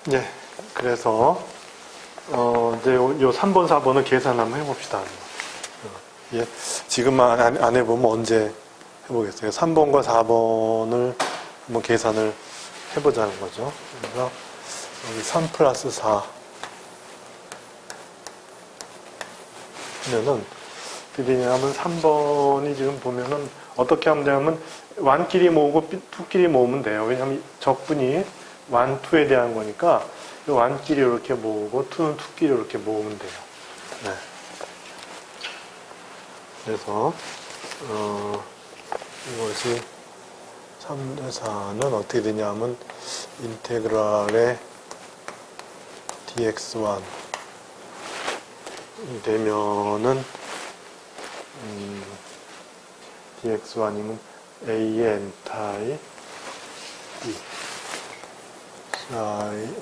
네, 그래서 이제 요 3번, 4번을 계산 한번 해봅시다. 예, 지금만 안 해보면 언제 해보겠어요? 3번과 4번을 한번 계산을 해보자는 거죠. 그래서 여기 3 플러스 4 하면은 어떻게 되냐면 3번이 지금 보면은 어떻게 하면 되냐면 1끼리 모으고 2끼리 모으면 돼요. 왜냐하면 적분이 1, 2에 대한 거니까 1끼리 이렇게 모으고 2는 2끼리 이렇게 모으면 돼요. 네. 그래서 이것이 3대 4는 어떻게 되냐면 인테그랄의 dx1 되면은 dx1이면 a의 n타이 b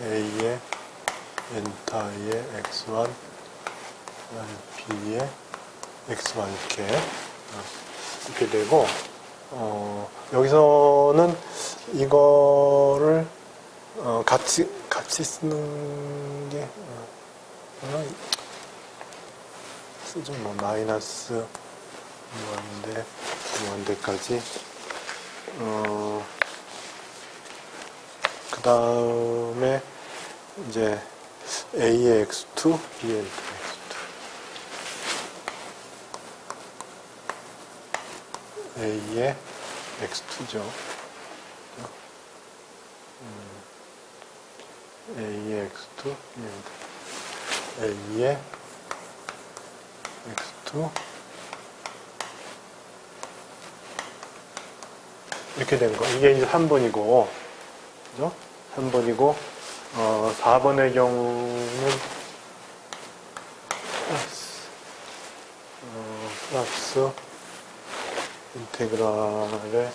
a의 n타이의 x1 b의 x1 이렇게 되고 여기서는 이거를 같이 쓰는 게 쓰죠. 뭐 마이너스 무한대까지 그 다음에 이제 a의 x2 b의 x2 a의 x2죠. a의 x2 a의 x2 이렇게 된 거. 이게 이제 3번이고, 그죠? 3번이고, 4번의 경우는 플러스 인테그랄의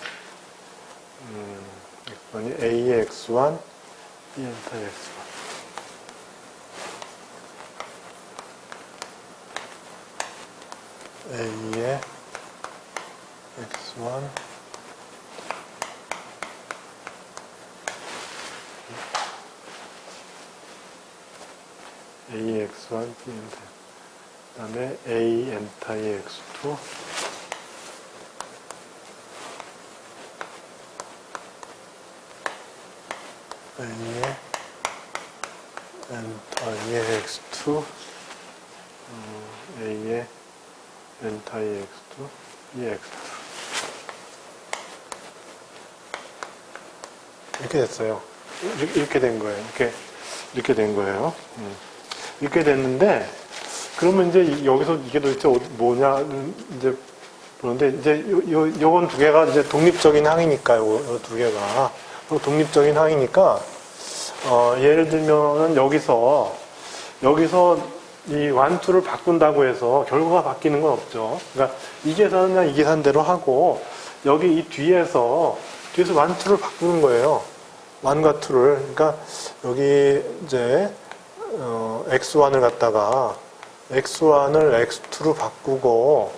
x번이 a의 x1 b 엔터 x1 a의 x1 a의 x1 b 엔터 그 다음에 a 엔터의 x2 a의 n타이의 x2 a의 n타이의 x2 b의 x2 이렇게 됐어요. 이렇게 된 거예요. 이렇게 된 거예요. 이렇게 됐는데 그러면 이제 여기서 이게 도대체 뭐냐 이제 그런데 이제 요건 두 개가 이제 독립적인 항이니까요. 요 두 개가 독립적인 항이니까 예를 들면은 여기서 이 1, 2를 바꾼다고 해서 결과가 바뀌는 건 없죠. 그러니까 이 계산은 그냥 이 계산대로 하고 여기 이 뒤에서 1, 2를 바꾸는 거예요. 1과 2를. 그러니까 여기 이제 x1을 갖다가 x1을 x2로 바꾸고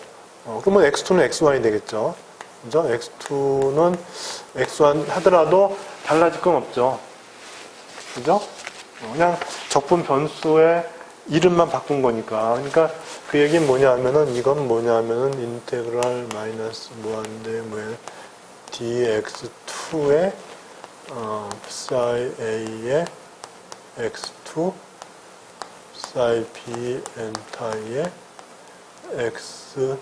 그러면 x2는 x1이 되겠죠. 그죠? x2는 x1 하더라도 달라질 건 없죠. 그죠? 그냥 적분 변수의 이름만 바꾼 거니까. 그러니까 그 얘기는 뭐냐면은 이건 뭐냐면은 인테그랄 마이너스 무한대 무한 dx2의 psi a의 x2 psi b n타이의 x2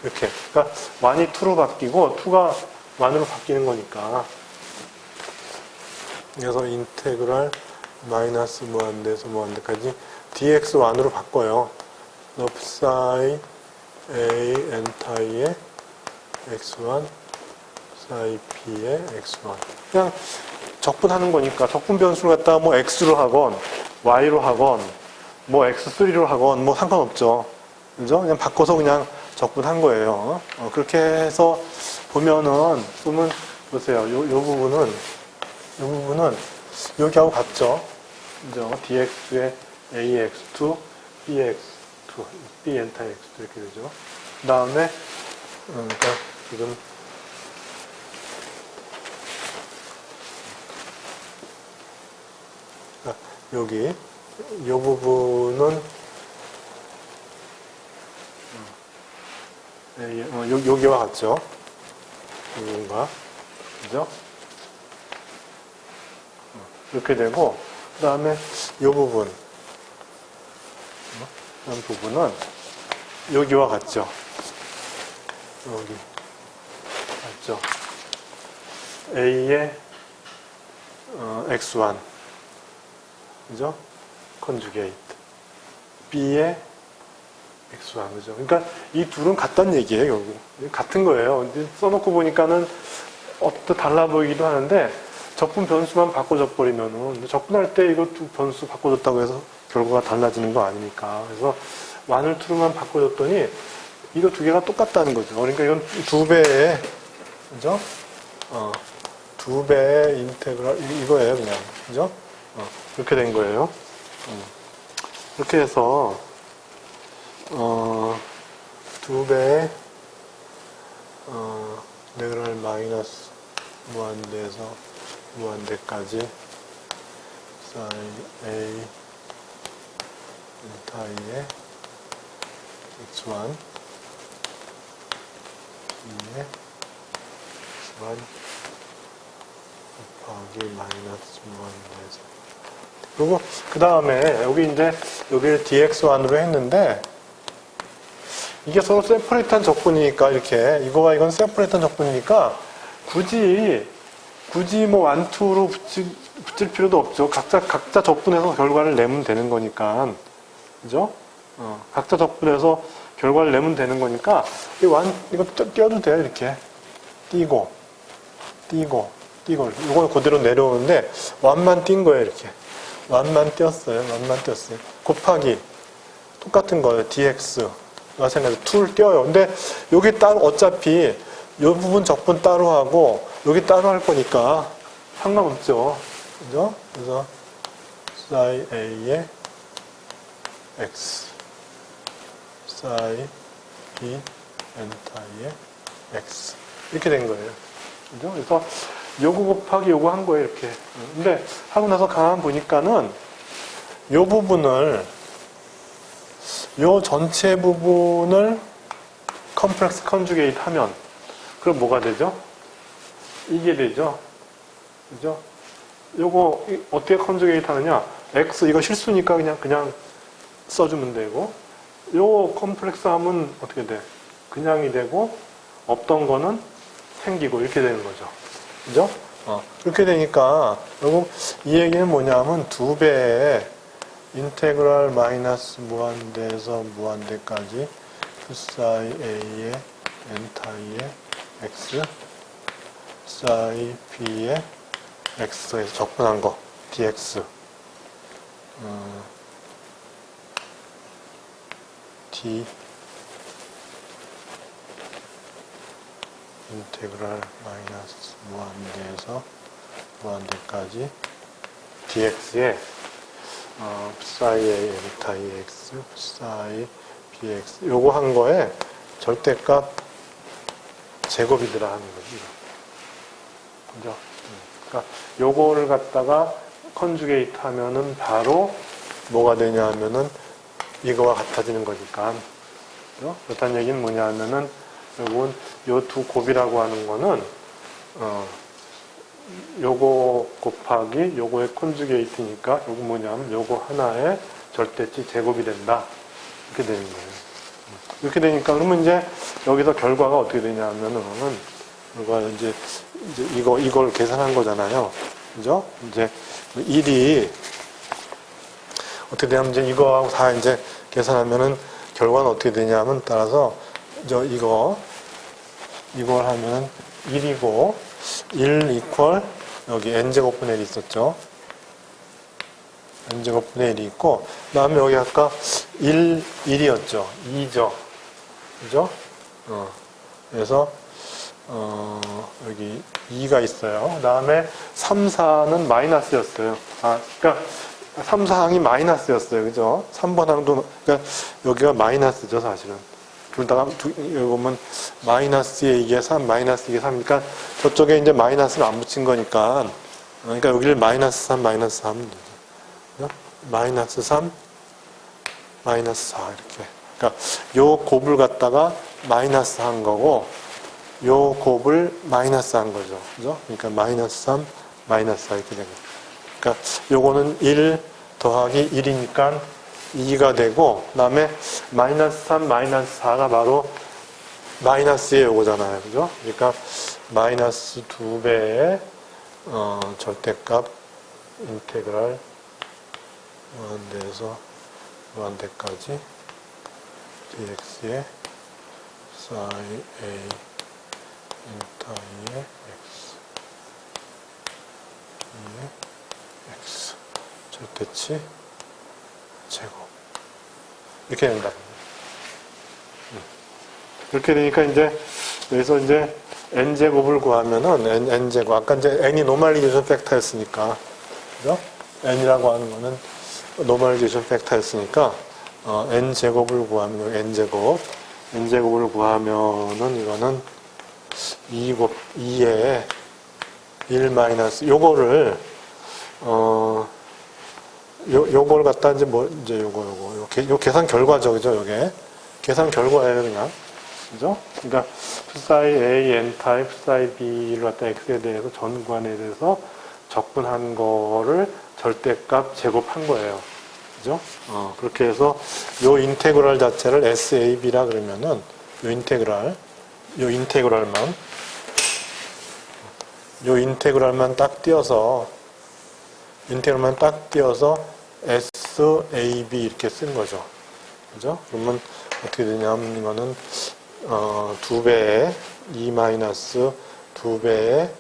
이렇게. 그러니까 1이 2로 바뀌고 2가 1으로 바뀌는 거니까. 그래서 인테그랄 마이너스 무한대에서 무한대까지 dx1으로 바꿔요. psi a n타이의 x1 psi b의 x1 그냥 적분하는 거니까 적분 변수를 갖다가 뭐 x로 하건 y로 하건 뭐 x3로 하건 뭐 상관없죠. 그죠? 그냥 바꿔서 그냥 적분한 거예요. 그렇게 해서 보면은 보세요. 요 부분은 여기하고 같죠. 그죠? dx의 ax2, bx2, b 엔타 x2 이렇게 되죠. 그 다음에 그러니까 지금 여기 이 부분은 여기와 같죠? 여기가 그죠? 이렇게 되고 그 다음에 이 부분 이 부분은 여기와 같죠? 여기 맞죠? A의 X1 그죠? 컨주게이트 B의 X1 그죠? 그러니까 이 둘은 같다는 얘기예요. 여기 같은 거예요. 써놓고 보니까는 어떻게 달라 보이기도 하는데 적분 변수만 바꿔줘 버리면은 적분할 때 이거 두 변수 바꿔줬다고 해서 결과가 달라지는 거 아니니까. 그래서 1을 2로만 바꿔줬더니 이거 두 개가 똑같다는 거죠. 그러니까 이건 두 배의 그죠? 두 배의 인테그랄 이거예요, 그냥 그죠? 이렇게 된 거예요. 이렇게 해서 두 배의 인테그랄 마이너스 무한대에서 무한대까지 사인 A 델타의 x1 2의 x1 곱하기 마이너스 무한대에서 그리고 그 다음에 여기 이제 여기를 dx1으로 했는데 이게 서로 세퍼레이트한 적분이니까 이렇게 이거와 이건 세퍼레이트한 적분이니까 굳이 뭐 1, 2로 붙일 필요도 없죠. 각자 적분해서 결과를 내면 되는 거니까 그죠? 각자 적분해서 결과를 내면 되는 거니까 이거 띄워도 돼요. 이렇게 띄고 이거는 그대로 내려오는데 1만 띈 거예요. 이렇게 1만 띄었어요. 곱하기 똑같은 거예요. dx 마찬가지로 2를 띄어요. 근데 여기 따로 어차피 이 부분 적분 따로 하고 여기 따로 할 거니까 상관없죠. 그죠? 그래서 psi a의 x psi b 엔타의 x 이렇게 된 거예요. 그죠? 그래서 요거 곱하기 요거 한 거예요. 이렇게. 근데 하고 나서 가만 보니까는 요 부분을 요 전체 부분을 컴플렉스 컨주게이트 하면 그럼 뭐가 되죠? 이게 되죠? 그죠? 요거 어떻게 컨주게이트 하느냐? x 이거 실수니까 그냥 써주면 되고 요 컴플렉스 하면 어떻게 돼? 그냥이 되고 없던 거는 생기고 이렇게 되는 거죠. 그죠? 그렇게 되니까 결국 이 얘기는 뭐냐면 두 배의 인테그랄 마이너스 무한대에서 무한대까지 psi a의 엔타이의 x psi b의 x에서 적분한 거 dx d 인테그랄 마이너스 무한대에서 무한대까지 dx에 psi a 엔타이 x psi bx 요거 한 거에 절대값 제곱이더라 하는 거지. 그죠? 그러니까 요거를 갖다가 컨주게이트 하면은 바로 뭐가 되냐 하면은 이거와 같아지는 거니까. 그죠? 그렇다는 얘기는 뭐냐 하면은 요건 요 두 곱이라고 하는 거는 요거 곱하기 요거의 컨주게이트니까 요거 뭐냐면 요거 하나의 절대치 제곱이 된다. 이렇게 되는 거예요. 이렇게 되니까 그러면 이제 여기서 결과가 어떻게 되냐면은 결과가 이제 이걸 계산한 거잖아요. 그죠? 이제 1이 어떻게 되냐면 이제 이거하고 다 이제 계산하면은 결과는 어떻게 되냐면 따라서 이걸 하면은 1이고 1 이퀄 여기 n제곱분의 1이 있었죠. n제곱분의 1이 있고 그 다음에 여기 아까 1이었죠. 2죠. 그죠? 그래서 여기 2가 있어요. 그 다음에 3, 4는 마이너스였어요. 그러니까 3, 4항이 마이너스였어요. 그죠? 3번 항도 그러니까 여기가 마이너스죠, 사실은. 둘 다, 여기 보면 마이너스에 이게 3, 마이너스 이게 3이니까 저쪽에 이제 마이너스를 안 붙인 거니까 그러니까 여기를 마이너스 3, 마이너스 3 하면 되죠. 마이너스 3, 마이너스 4 이렇게. 그러니까 요 곱을 갖다가 마이너스 한 거고 요 곱을 마이너스 한 거죠. 그죠? 그러니까 마이너스 3, 마이너스 4 이렇게 된 거죠. 그러니까 요거는 1 더하기 1이니까 2가 되고 그다음에 마이너스 3, 마이너스 4가 바로 마이너스의 요거잖아요. 그죠? 그러니까 마이너스 2배의 절대값 인테그랄 무한대에서 무한대까지 dx의 psi a 인타이의 x 2의 x 절대치 제곱 이렇게 된다. 이렇게 되니까 이제 여기서 이제 n제곱을 구하면은 n제곱 아까 이제 n이 노멀리제이션 팩터였으니까 그죠? n이라고 하는 거는 노멀리제이션 팩터였으니까 n제곱을 구하면 n제곱을 구하면은 이거는 2에 1 마이너스 요거를 요걸 갖다 이제 이제 요거 계산 결과죠. 그죠? 요게 계산 결과예요, 그냥. 그죠? 그러니까 psi a n 타입 psi b를 갖다 x에 대해서 전관에 대해서 적분한 거를 절대값 제곱한 거예요. 그죠? 그렇게 해서 요 인테그랄 자체를 SAB라 그러면은 요 인테그랄만 딱 띄어서 SAB 이렇게 쓴 거죠. 그죠? 그러면 어떻게 되냐면 이거는 2배의 2 마이너스 2배의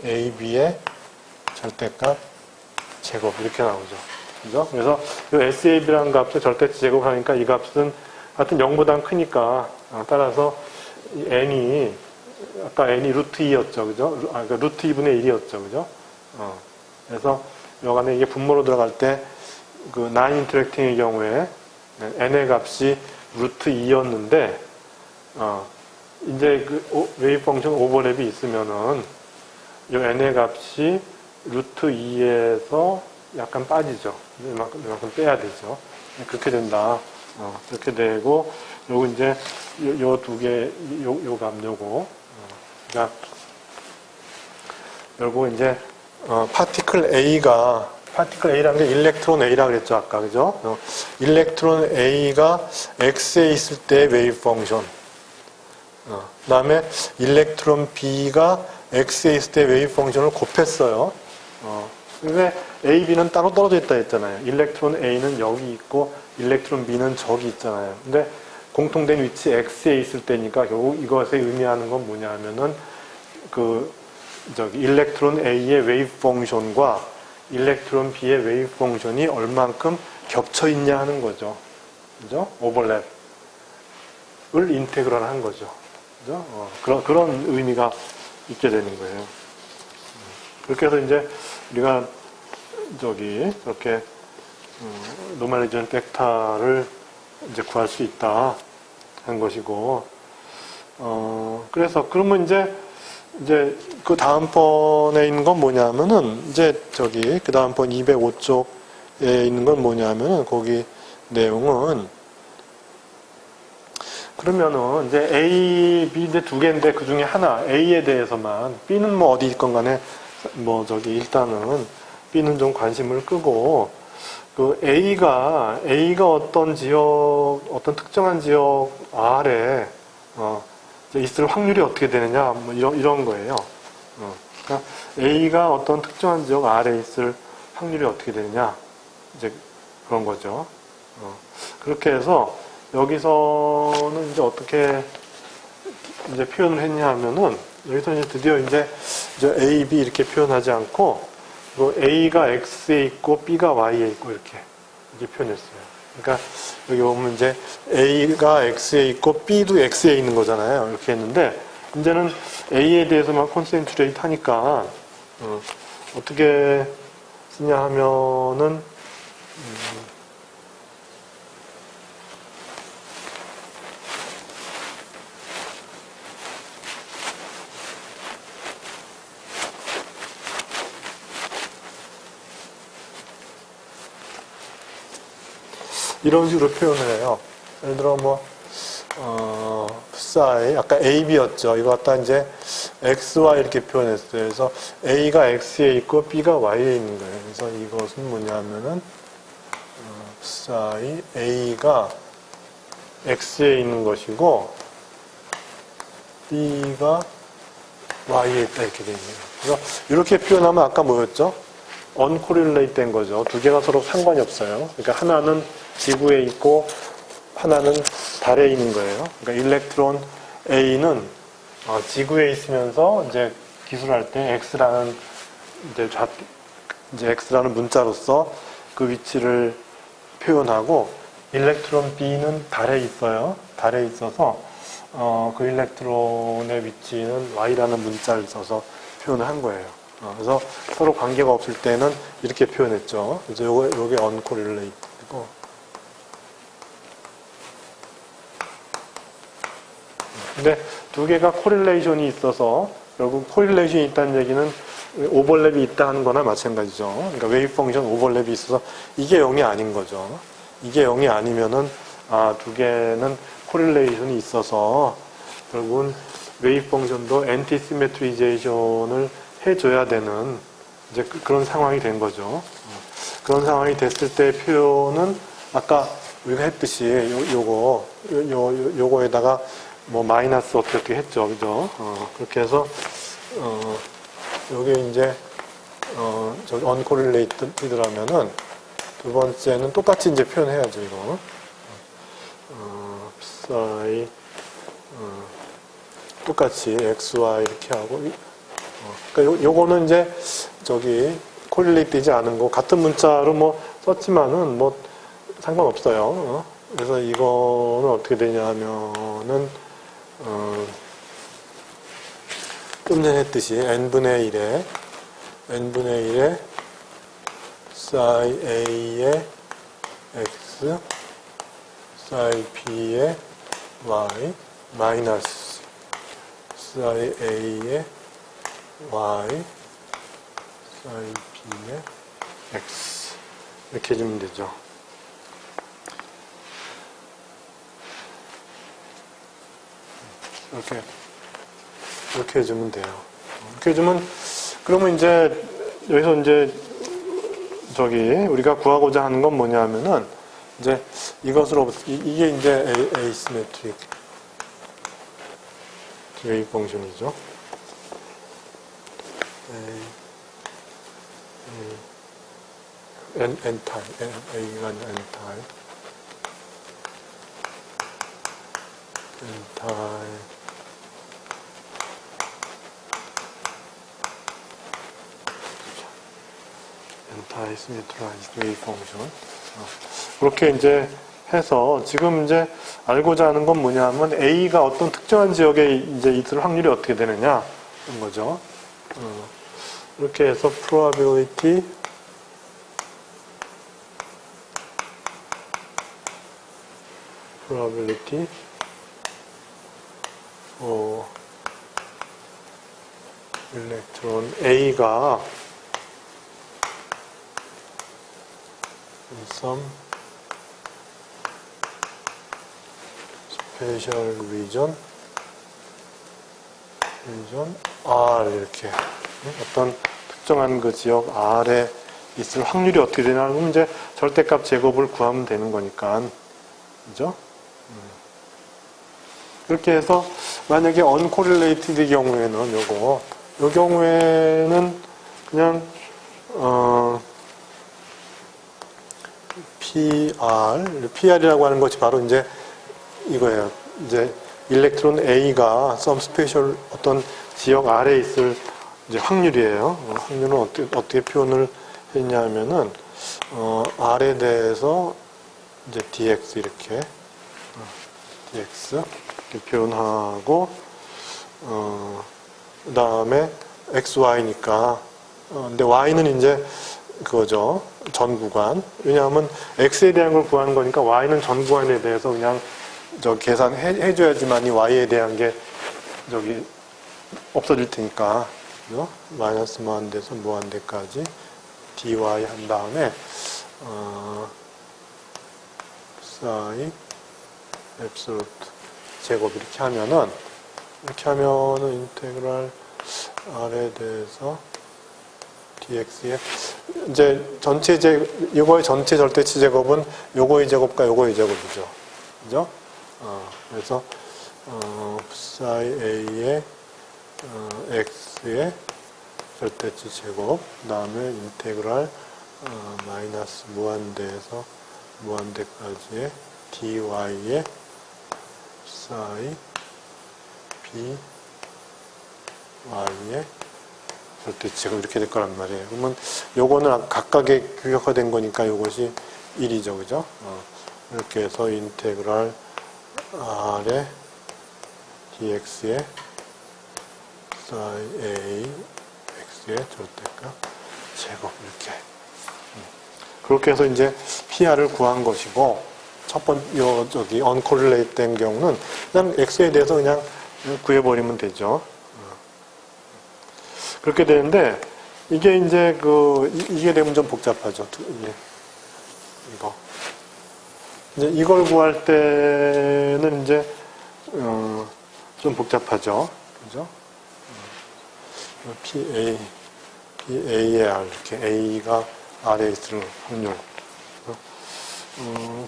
SAB의 절대값 제곱 이렇게 나오죠. 그죠? 그래서 이 SAB라는 값을 절대치 제곱하니까 이 값은 하여튼 0보다 크니까 따라서 n이 아까 n이 루트 2였죠. 그죠? 그러니까 루트 2분의 1이었죠. 그죠? 그래서 여간에 이게 분모로 들어갈 때 그 non interacting의 경우에 n의 값이 루트 2였는데 이제 그 웨이브 펑션 오버랩이 있으면은 이 n의 값이 루트 2에서 약간 빠지죠. 이만큼 빼야 되죠. 그렇게 된다. 그렇게 되고 요거 이제 요 두 개 요 값 요거 그러니까 결국 이제 파티클 A라는 게 일렉트론 A라 그랬죠 아까 그죠? 일렉트론 A가 X에 있을 때 웨이브 펑션. 그다음에 일렉트론 B가 X에 있을 때 웨이브 펑션을 곱했어요. 근데 A, B는 따로 떨어져 있다 했잖아요. 일렉트론 A는 여기 있고 일렉트론 B는 저기 있잖아요. 근데 공통된 위치 X에 있을 때니까 결국 이것에 의미하는 건 뭐냐면은 일렉트론 A의 웨이브 펑션과 일렉트론 B의 웨이브 펑션이 얼만큼 겹쳐 있냐 하는 거죠. 그죠? 오버랩을 인테그랄 한 거죠. 그죠? 그런 의미가 있게 되는 거예요. 그렇게 해서 이제 우리가 이렇게 노멀리전 팩터를 이제 구할 수 있다 한 것이고 그래서 그러면 이제 그 다음번에 있는 건 뭐냐면은 그 다음번 205쪽에 있는 건 뭐냐면은 거기 내용은 그러면은 이제 A, B 이제 두 개인데 그 중에 하나 A에 대해서만 B는 뭐 어디 있건 간에 일단은 B는 좀 관심을 끄고 그 A가 어떤 특정한 지역 R에 있을 확률이 어떻게 되느냐 뭐 이런 거예요. 그러니까 A가 어떤 특정한 지역 R에 있을 확률이 어떻게 되느냐 이제 그런 거죠. 그렇게 해서 여기서는 이제 어떻게 이제 표현을 했냐 하면은 여기서 이제 드디어 이제 A, B 이렇게 표현하지 않고 A가 X에 있고 B가 Y에 있고 이렇게 표현했어요. 그러니까 여기 보면 이제 A가 X에 있고 B도 X에 있는 거잖아요. 이렇게 했는데 이제는 A에 대해서만 컨센트레이트 하니까 어떻게 쓰냐 하면은 이런 식으로 표현을 해요. 예를 들어 뭐 psi 아까 a, b였죠. 이거 갖다 이제 x, y 이렇게 표현했어요. 그래서 a가 x에 있고 b가 y에 있는 거예요. 그래서 이것은 뭐냐면은 psi a가 x에 있는 것이고 b가 y에 있다 이렇게 되는 거예요. 그래서 이렇게 표현하면 아까 뭐였죠? uncorrelate 된 거죠. 두 개가 서로 상관이 없어요. 그러니까 하나는 지구에 있고 하나는 달에 있는 거예요. 그러니까 일렉트론 A는 지구에 있으면서 이제 기술할 때 X라는 이제 X라는 문자로서 그 위치를 표현하고 일렉트론 B는 달에 있어요. 달에 있어서 그 일렉트론의 위치는 Y라는 문자를 써서 표현을 한 거예요. 그래서 서로 관계가 없을 때는 이렇게 표현했죠. 그래서 요게 uncorrelated고. 근데 두 개가 코릴레이션이 있어서 결국 코릴레이션이 있다는 얘기는 오버랩이 있다 하는 거나 마찬가지죠. 그러니까 웨이브 펑션 오버랩이 있어서 이게 0이 아닌 거죠. 이게 0이 아니면은 두 개는 코릴레이션이 있어서 결국은 웨이브 펑션도 엔티시메트리제이션을 해줘야 되는 이제 그런 상황이 된 거죠. 그런 상황이 됐을 때 표현은 아까 우리가 했듯이 요거에다가 뭐 마이너스 어떻게 했죠, 그죠? 그렇게 해서 요게 이제 저 uncorrelated라면은 두 번째는 똑같이 이제 표현해야죠, 이거. psi 똑같이 x, y 이렇게 하고 그러니까 요거는 이제 저기 correlate 되지 않은 거 같은 문자로 뭐 썼지만은 뭐 상관없어요. 그래서 이거는 어떻게 되냐 하면은 좀 전에 했듯이 n분의 1에 psi a의 x, psi b의 y, 마이너스 psi a의 y, psi b의 x 이렇게 해주면 되죠. 이렇게 해주면 돼요. 이렇게 해주면, 그러면 이제, 여기서 이제, 우리가 구하고자 하는 건 뭐냐 하면은, 이제, 이게 이제 asymmetric wave function이죠. n-type, a가 n-type. n-type. 엔타이시메트라이즈드 웨이브 펑션. 그렇게 이제 해서 지금 이제 알고자 하는 건 뭐냐면 A가 어떤 특정한 지역에 이제 있을 확률이 어떻게 되느냐 이런 거죠. 이렇게 해서 probability 일렉트론 A가 some special region R 이렇게 어떤 특정한 그 지역 R에 있을 확률이 어떻게 되냐 하면 이제 절대값 제곱을 구하면 되는 거니까 그죠? 이렇게 해서 만약에 uncorrelated의 경우에는 요 경우에는 그냥 PR이라고 하는 것이 바로 이제 이거예요. 이제 일렉트론 A가 some special 어떤 지역 R에 있을 이제 확률이에요. 확률은 어떻게 표현을 했냐면은 R에 대해서 이제 dx 이렇게 표현하고 그 다음에 xy니까 근데 y는 이제 그거죠. 전 구간. 왜냐하면 x에 대한 걸 구하는 거니까 y는 전 구간에 대해서 그냥 계산해줘야지만 이 y에 대한 게 없어질 테니까. 그죠? 마이너스 무한대에서 무한대까지 dy 한 다음에 psi 앱솔루트 제곱 이렇게 하면은 인테그랄 r에 대해서 dx에 이제 이거의 전체 절대치 제곱은 요거의 제곱과 요거의 제곱이죠. 그죠? 그래서 psi a의 x의 절대치 제곱, 그 다음에 인테그랄 마이너스 무한대에서 무한대까지의 dy의 psi b y의 절대치 제곱 이렇게 될 거란 말이에요. 그러면 요거는 각각의 규격화된 거니까 요것이 1이죠. 그죠? 이렇게 해서 인테그랄 r의 dx의 psi a x의 절대값 제곱 이렇게 그렇게 해서 이제 PR을 구한 것이고 첫 번째 uncorrelated 된 경우는 그냥 x에 대해서 그냥 구해버리면 되죠. 그렇게 되는데 이게 이제 이게 되면 좀 복잡하죠. 이거 이제 이걸 구할 때는 이제 좀 복잡하죠. 그죠? PA의 R 이렇게 A가 R에 있을 확률.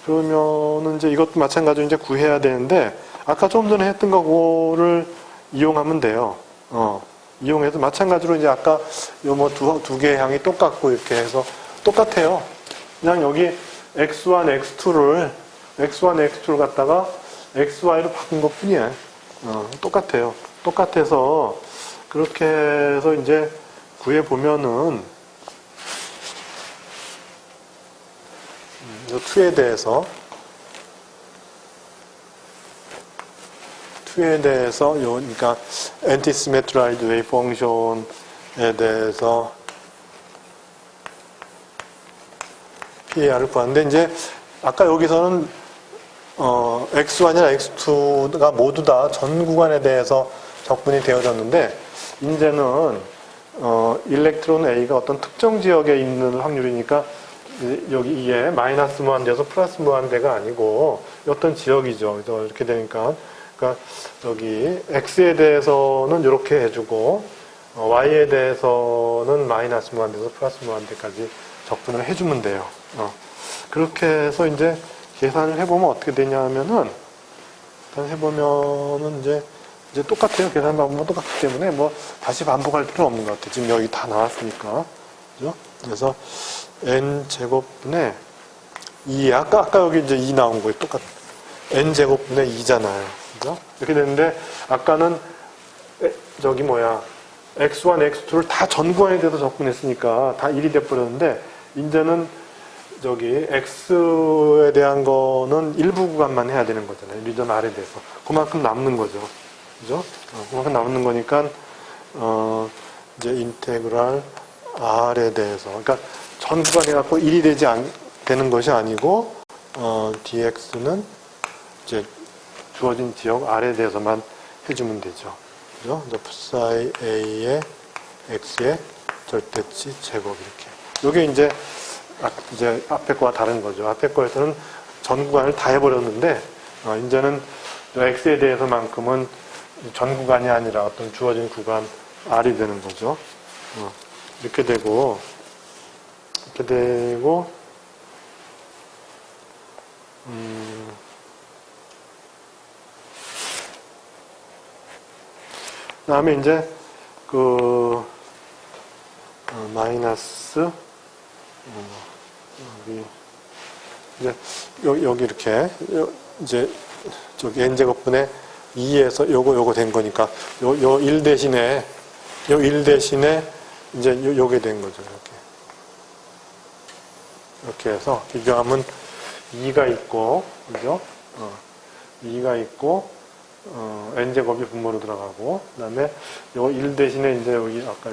그러면은 이제 이것도 마찬가지로 이제 구해야 되는데 아까 좀 전에 했던 거를 이용하면 돼요. 이용해서 마찬가지로 이제 아까 요 뭐 두 개의 항이 똑같고 이렇게 해서 똑같아요. 그냥 여기 x1, x2를 갖다가 xy로 바꾼 것 뿐이야. 똑같아요. 똑같아서 그렇게 해서 이제 구해보면은 2에 대해서 그러니까 anti-symmetrized wave function에 대해서 PAR을 구하는데 이제 아까 여기서는 X1이나 X2가 모두 다 전 구간에 대해서 적분이 되어졌는데 이제는 일렉트론 A가 어떤 특정 지역에 있는 확률이니까 여기 이게 마이너스 무한대에서 플러스 무한대가 아니고 어떤 지역이죠. 그래서 이렇게 되니까 그러니까 여기 X에 대해서는 이렇게 해주고 Y에 대해서는 마이너스 무한대에서 플러스 무한대까지 적분을 해주면 돼요. 그렇게 해서 이제 계산을 해보면 어떻게 되냐면은 일단 해보면은 이제 똑같아요. 계산 방법은 똑같기 때문에 뭐 다시 반복할 필요 없는 것 같아요. 지금 여기 다 나왔으니까. 그죠? 그래서 n 제곱분의 2 아까 여기 이제 2 나온 거예요. 똑같 n 제곱분의 2잖아요. 그죠? 이렇게 되는데 아까는 x1, x2를 다 전구간에 대해서 적분했으니까 다 1이 돼버렸는데 이제는 x에 대한 거는 일부 구간만 해야 되는 거잖아요. 리전 R에 대해서. 그만큼 남는 거죠. 그죠? 그만큼 남는 거니까, 이제 인테그랄 R에 대해서. 그러니까 전 구간 해갖고 1이 되는 것이 아니고, dx는 이제 주어진 지역 R에 대해서만 해주면 되죠. 그죠? psi a의 x의 절대치 제곱 이렇게. 요게 이제 앞에 거와 다른 거죠. 앞에 거에서는 전 구간을 다 해버렸는데, 이제는 x에 대해서만큼은 전 구간이 아니라 어떤 주어진 구간 R이 되는 거죠. 이렇게 되고, 그 다음에 이제, 마이너스, 여기 이렇게, 이제, n제곱분의 2에서 요거 된 거니까, 요 1 대신에, 이제 요게 된 거죠, 이렇게 해서 비교하면 2가 있고, 그죠? 2가 있고, n제곱이 분모로 들어가고, 그 다음에 요 1 대신에 이제 여기 아까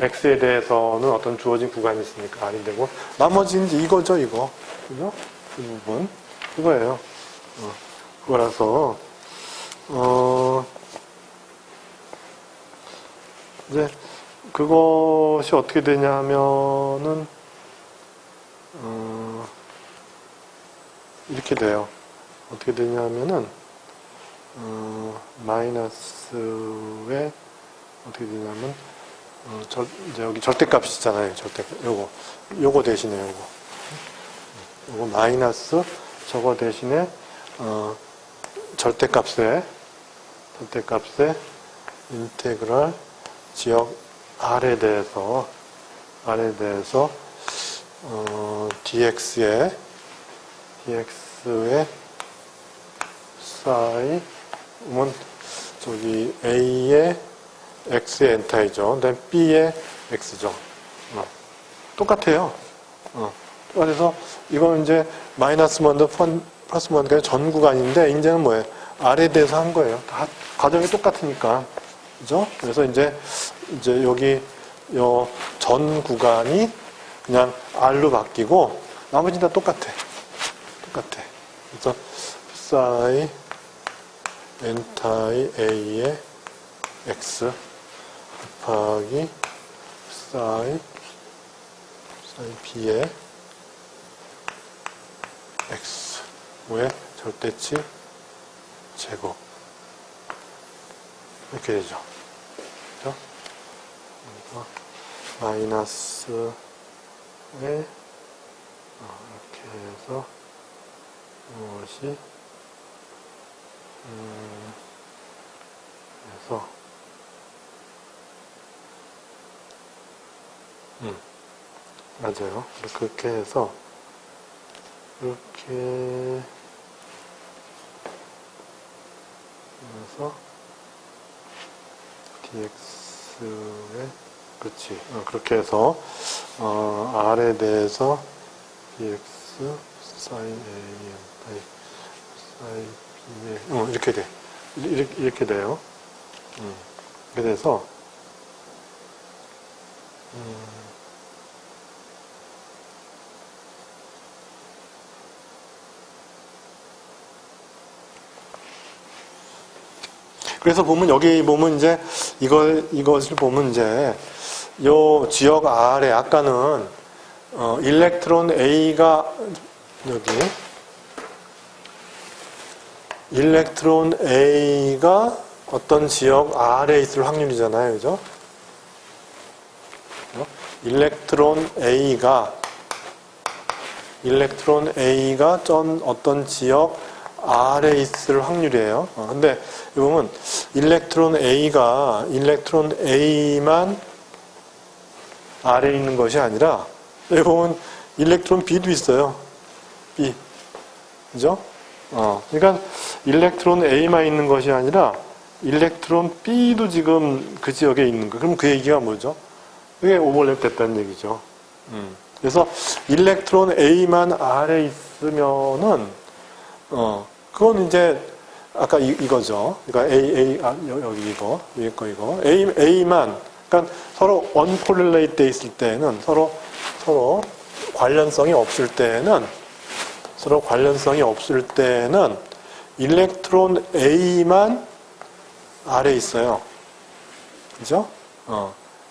x에 대해서는 어떤 주어진 구간이 있으니까 R이 되고, 나머지는 이제 이거죠, 이거. 그죠? 이 부분. 이거예요. 그거라서, 이제, 그것이 어떻게 되냐 하면은, 이렇게 돼요. 어떻게 되냐면은, 마이너스에, 어떻게 되냐면, 이제 여기 절대값이 있잖아요. 요거 대신에 요거 마이너스, 저거 대신에, 절대값에 인테그랄 지역 R에 대해서, dx의 사이, 저기 A의 X의 n타이죠. 그다음에 B의 X죠. 똑같아요. 그래서 이건 이제 마이너스 먼저 플러스 먼저 전 구간인데, 이제는 뭐예요? R에 대해서 한 거예요. 다 과정이 똑같으니까. 그죠? 그래서 이제 여기 요 전 구간이 그냥 R로 바뀌고, 나머지는 다 똑같아. 그래서 psi n타이 A의 X 곱하기 psi B의 X의 절대치 제곱. 이렇게 되죠. 그죠? 마이너스에 이렇게 해서 이것이 그래서 맞아요. 그렇게 해서 이렇게 해서 dx에 그렇지. 그렇게 해서 r에 대해서 dx sin a sin b에 이렇게 돼. 이렇게 돼요. 이렇게 돼서 그래서 보면 여기 보면 이제 이것을 보면 이제 요 지역 R에 아까는 일렉트론 A가 여기 일렉트론 A가 어떤 지역 R에 있을 확률이잖아요. 그죠? 일렉트론 A가 어떤 지역 R에 있을 확률이에요. 근데 여기 보면 일렉트론 A만 R에 있는 것이 아니라 여기 보면 일렉트론 B도 있어요. B. 그죠? 그러니까 일렉트론 A만 있는 것이 아니라 일렉트론 B도 지금 그 지역에 있는 거. 그럼 그 얘기가 뭐죠? 그게 오버랩 됐다는 얘기죠. 그래서 일렉트론 A만 R에 있으면은 그건 이제 아까 이거죠. 그러니까 여기 이거 A만 그러니까 서로 언콜렐레이트 돼 있을 때는 서로 관련성이 없을 때는 일렉트론 A만 R에 있어요. 그죠?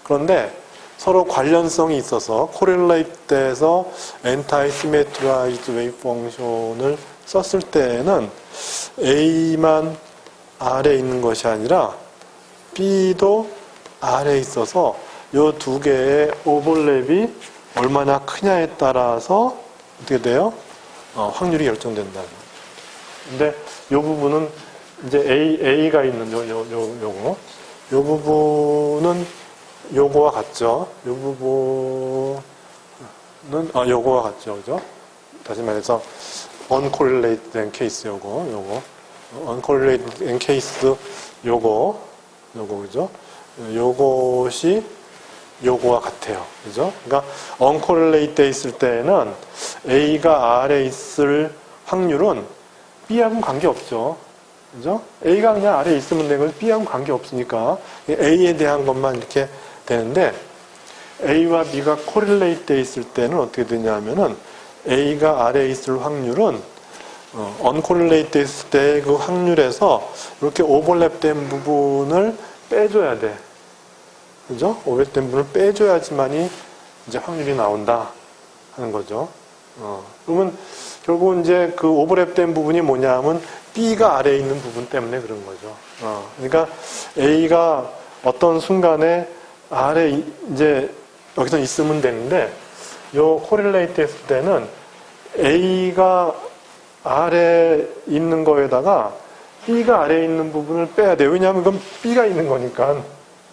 그런데 서로 관련성이 있어서 코렐레이트 돼서 엔타이시메트라이즈드 웨이브 펑션을 썼을 때는 A만 R에 있는 것이 아니라 B도 R에 있어서 이 두 개의 오버랩이 얼마나 크냐에 따라서 어떻게 돼요? 확률이 결정된다는 거예요. 근데 이 부분은 이제 A가 있는 요거 부분은 요거와 같죠. 요 부분은 요거와 같죠. 그죠? 다시 말해서 uncorrelated 된 케이스 요거 uncorrelated 된 케이스 요거 그죠? 요것이 요거와 같아요. 그죠? 그러니까 uncorrelated 돼 있을 때는 A가 R에 있을 확률은 B하고는 관계없죠. 그죠? A가 그냥 R에 있으면 되는 거지 B하고는 관계없으니까 A에 대한 것만 이렇게 되는데 A와 B가 correlate 돼 있을 때는 어떻게 되냐면은 A가 R에 있을 확률은 uncorrelate 돼 있을 때 그 확률에서 이렇게 오버랩된 부분을 빼줘야 돼. 그죠? 오버랩된 부분을 빼줘야지만이 이제 확률이 나온다 하는 거죠. 그러면 결국은 이제 그 오버랩된 부분이 뭐냐면 B가 아래에 있는 부분 때문에 그런 거죠. 그러니까 A가 어떤 순간에 아래 이제 여기서 있으면 되는데 요 코릴레이트 했을 때는 A가 아래에 있는 거에다가 B가 아래에 있는 부분을 빼야 돼요. 왜냐하면 그건 B가 있는 거니까.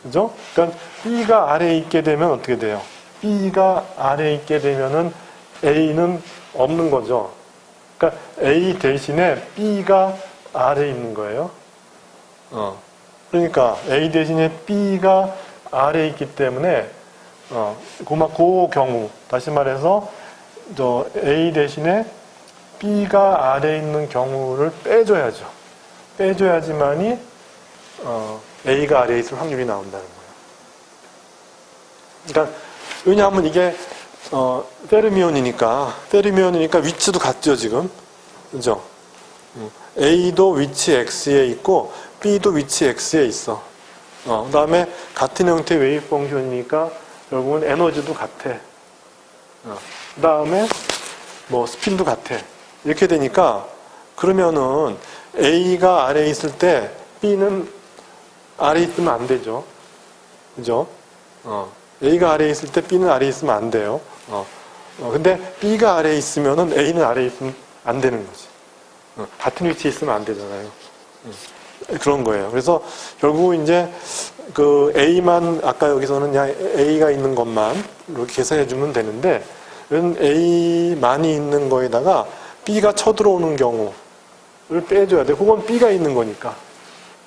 그죠? 그러니까 B가 아래에 있게 되면 어떻게 돼요? B가 아래에 있게 되면은 A는 없는 거죠. 그러니까 A 대신에 B가 아래에 있는 거예요. 그러니까 A 대신에 B가 아래에 있기 때문에 그 경우 다시 말해서 A 대신에 B가 아래에 있는 경우를 빼줘야죠. 빼줘야지만이 A가 아래에 있을 확률이 나온다는 거예요. 그러니까 왜냐하면 이게 페르미온이니까 위치도 같죠 지금, 그죠? A도 위치 X에 있고 B도 위치 X에 있어. 그 다음에 같은 형태의 웨이브 펑션이니까 결국은 에너지도 같아. 그 다음에 뭐 스핀도 같아. 이렇게 되니까 그러면은 A가 아래에 있을 때 B는 아래에 있으면 안 되죠. 그죠? A가 아래에 있을 때 B는 아래에 있으면 안 돼요. 근데 B가 아래에 있으면은 A는 아래에 있으면 안 되는 거지. 같은 위치에 있으면 안 되잖아요. 그런 거예요. 그래서 결국 이제 그 A만 아까 여기서는 그냥 A가 있는 것만 이렇게 계산해 주면 되는데 A만이 있는 거에다가 B가 쳐들어오는 경우를 빼줘야 돼. 그건 B가 있는 거니까.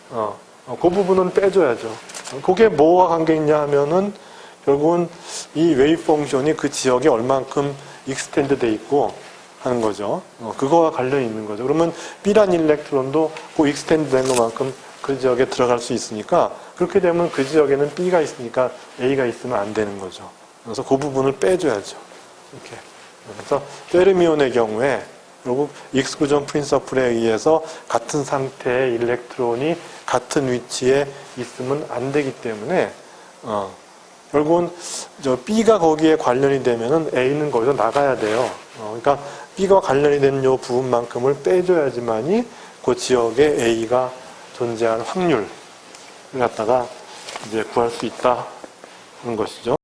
그 부분은 빼줘야죠. 그게 뭐와 관계 있냐 하면은 결국은 이 웨이브 펑션이 그 지역에 얼만큼 익스텐드 돼 있고 하는 거죠. 그거와 관련이 있는 거죠. 그러면 B란 일렉트론도 그 익스텐드 된 것만큼 그 지역에 들어갈 수 있으니까 그렇게 되면 그 지역에는 B가 있으니까 A가 있으면 안 되는 거죠. 그래서 그 부분을 빼줘야죠. 이렇게. 그래서 페르미온의 경우에 결국 익스쿠전 프린서플에 의해서 같은 상태의 일렉트론이 같은 위치에 있으면 안 되기 때문에 결국은 B가 거기에 관련이 되면은 A는 거기서 나가야 돼요. 그러니까 B가 관련이 되는 요 부분만큼을 빼줘야지만이 그 지역에 A가 존재하는 확률을 갖다가 이제 구할 수 있다. 그런 것이죠.